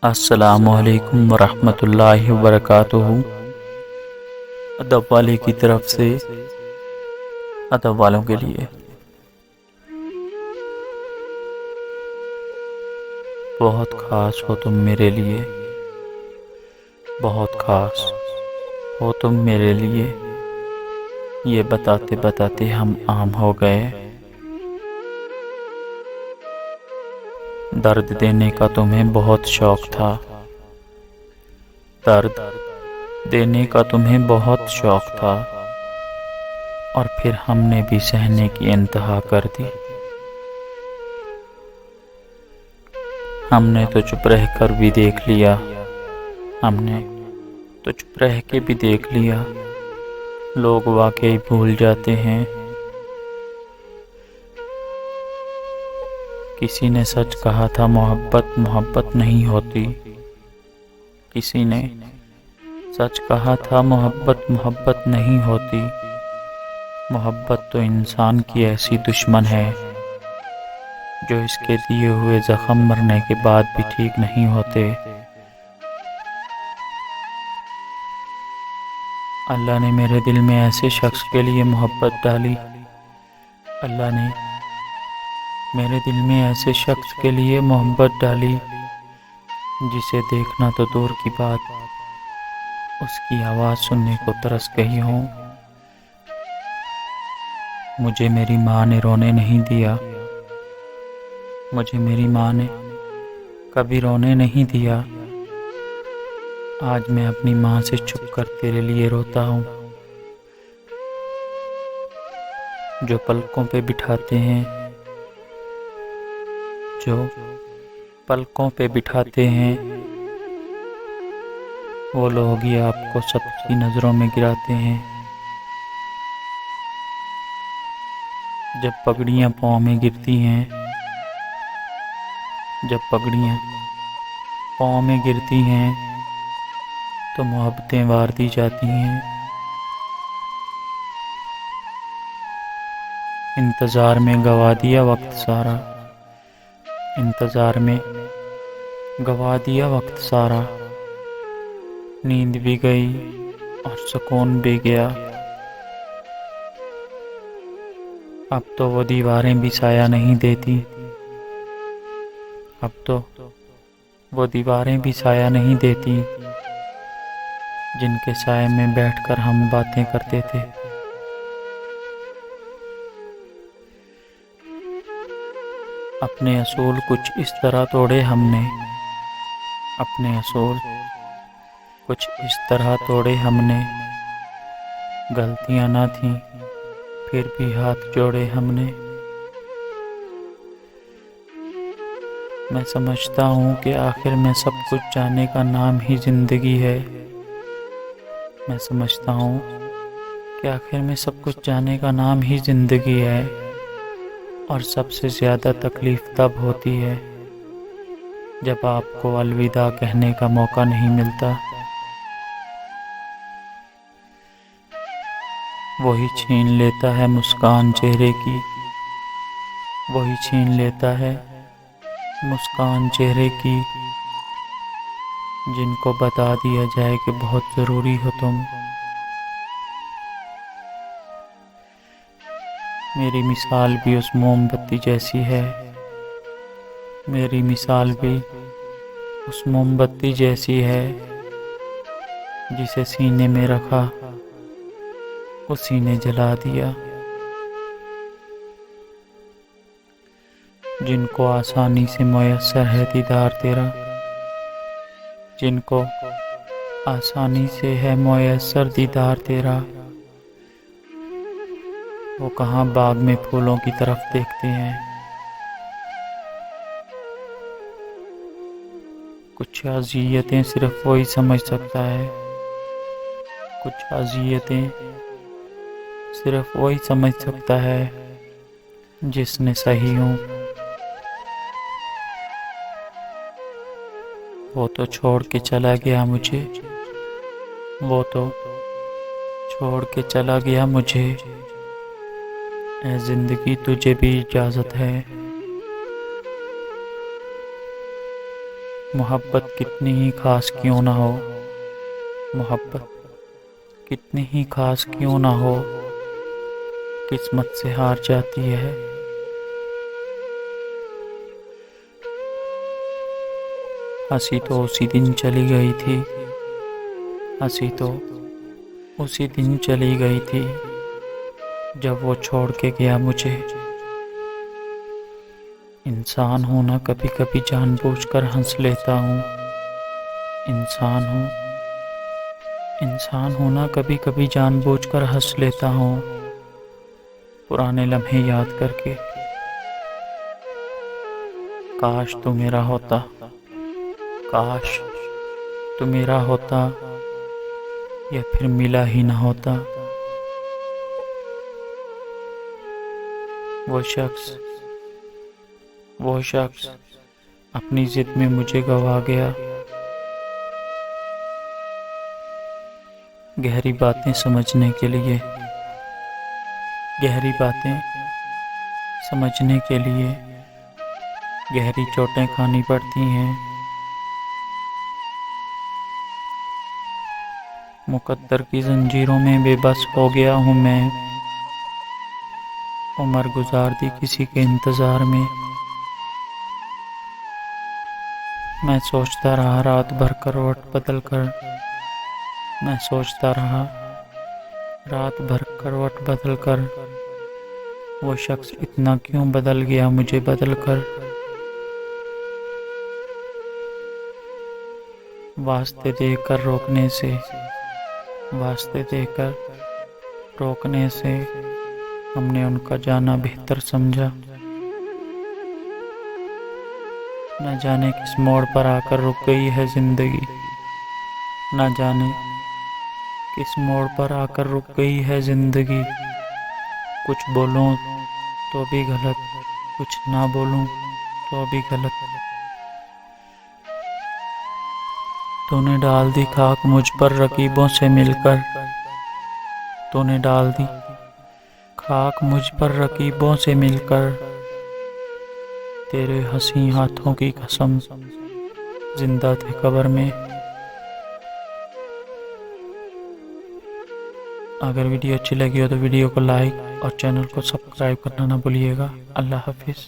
अस्सलामुअलैकुम वरहमतुल्लाहि वबरकातुहू। अदब वाले की तरफ से अदब वालों के लिए। बहुत ख़ास हो तुम मेरे लिए, बहुत ख़ास हो तुम मेरे लिए। ये बताते बताते हम आम हो गए। दर्द देने का तुम्हें बहुत शौक था, दर्द देने का तुम्हें बहुत शौक था, और फिर हमने भी सहने की इंतहा कर दी। हमने तो चुप रह कर भी देख लिया, हमने तो चुप रह के भी देख लिया। लोग वाकई भूल जाते हैं। किसी ने सच कहा था मोहब्बत मोहब्बत नहीं होती। किसी ने सच कहा था मोहब्बत मोहब्बत नहीं होती। मोहब्बत तो इंसान की ऐसी दुश्मन है जो इसके दिए हुए जख्म मरने के बाद भी ठीक नहीं होते। अल्लाह ने मेरे दिल में ऐसे शख्स के लिए मोहब्बत डाली। अल्लाह ने मेरे दिल में ऐसे शख्स के लिए मोहब्बत डाली जिसे देखना तो दूर की बात, उसकी आवाज़ सुनने को तरस गई हूँ। मुझे मेरी माँ ने रोने नहीं दिया, मुझे मेरी माँ ने कभी रोने नहीं दिया। आज मैं अपनी माँ से छुप कर तेरे लिए रोता हूँ। जो पलकों पे बिठाते हैं, जो पलकों पे बिठाते हैं, वो लोग ही आपको सबकी नज़रों में गिराते हैं। जब पगड़ियाँ पाँव में गिरती हैं, जब पगड़ियाँ पाँव में गिरती हैं तो मोहब्बतें वार दी जाती हैं। इंतज़ार में गवा दिया वक्त सारा, इंतज़ार में गवा दिया वक्त सारा। नींद भी गई और सुकून भी गया। अब तो वो दीवारें भी साया नहीं देती, अब तो वो दीवारें भी साया नहीं देती जिनके साए में बैठकर हम बातें करते थे। अपने असूल कुछ इस तरह तोड़े हमने, अपने असूल कुछ इस तरह तोड़े हमने। गलतियां ना थीं फिर भी हाथ जोड़े हमने। मैं समझता हूँ कि आखिर में सब कुछ जाने का नाम ही जिंदगी है। मैं समझता हूँ कि आखिर में सब कुछ जाने का नाम ही जिंदगी है, और सबसे ज़्यादा तकलीफ़ तब होती है जब आपको अलविदा कहने का मौका नहीं मिलता। वही छीन लेता है मुस्कान चेहरे की, वही छीन लेता है मुस्कान चेहरे की, जिनको बता दिया जाए कि बहुत ज़रूरी हो तुम। मेरी मिसाल भी उस मोमबत्ती जैसी है, मेरी मिसाल भी उस मोमबत्ती जैसी है जिसे सीने में रखा उसी ने जला दिया। जिनको आसानी से मयस्सर है दीदार तेरा, जिनको आसानी से है मयस्सर दीदार तेरा, वो कहाँ बाग में फूलों की तरफ देखते हैं। कुछ अज़ियतें सिर्फ वही समझ सकता है, कुछ अज़ियतें सिर्फ वही समझ सकता है जिसने सही हूँ। वो तो छोड़ के चला गया मुझे, वो तो छोड़ के चला गया मुझे। ऐ ज़िंदगी तुझे भी इजाज़त है, मोहब्बत कितनी ही खास क्यों ना हो, मोहब्बत कितनी ही खास क्यों ना हो, किस्मत से हार जाती है। हंसी तो उसी दिन चली गई थी, हंसी तो उसी दिन चली गई थी जब वो छोड़ के गया मुझे। इंसान हूं ना, कभी कभी जानबूझकर हंस लेता हूँ। इंसान हूं ना, कभी कभी जानबूझकर हंस लेता हूँ, पुराने लम्हे याद करके। काश तू मेरा होता, काश तू मेरा होता, या फिर मिला ही ना होता। वो शख्स अपनी जिद में मुझे गवा गया। गहरी बातें समझने के लिए, गहरी बातें समझने के लिए गहरी चोटें खानी पड़ती हैं। मुकद्दर की जंजीरों में बेबस हो गया हूँ मैं, उम्र गुजार दी किसी के इंतजार में। मैं सोचता रहा रात भर करवट बदल कर, मैं सोचता रहा रात भर करवट बदल कर, वो शख्स इतना क्यों बदल गया मुझे बदल कर। वास्ते देकर रोकने से, वास्ते देकर रोकने से हमने उनका जाना बेहतर समझा। न जाने किस मोड़ पर आकर रुक गई है जिंदगी, न जाने किस मोड़ पर आकर रुक गई है जिंदगी। कुछ बोलूं तो भी गलत, कुछ ना बोलूं तो भी गलत। तूने डाल दी खाक मुझ पर रकीबों से मिलकर, तूने डाल दी खाक मुझ पर रकीबों से मिलकर। तेरे हंसी हाथों की कसम जिंदा थे कब्र में। अगर वीडियो अच्छी लगी हो तो वीडियो को लाइक और चैनल को सब्सक्राइब करना ना भूलिएगा। अल्लाह हाफिज़।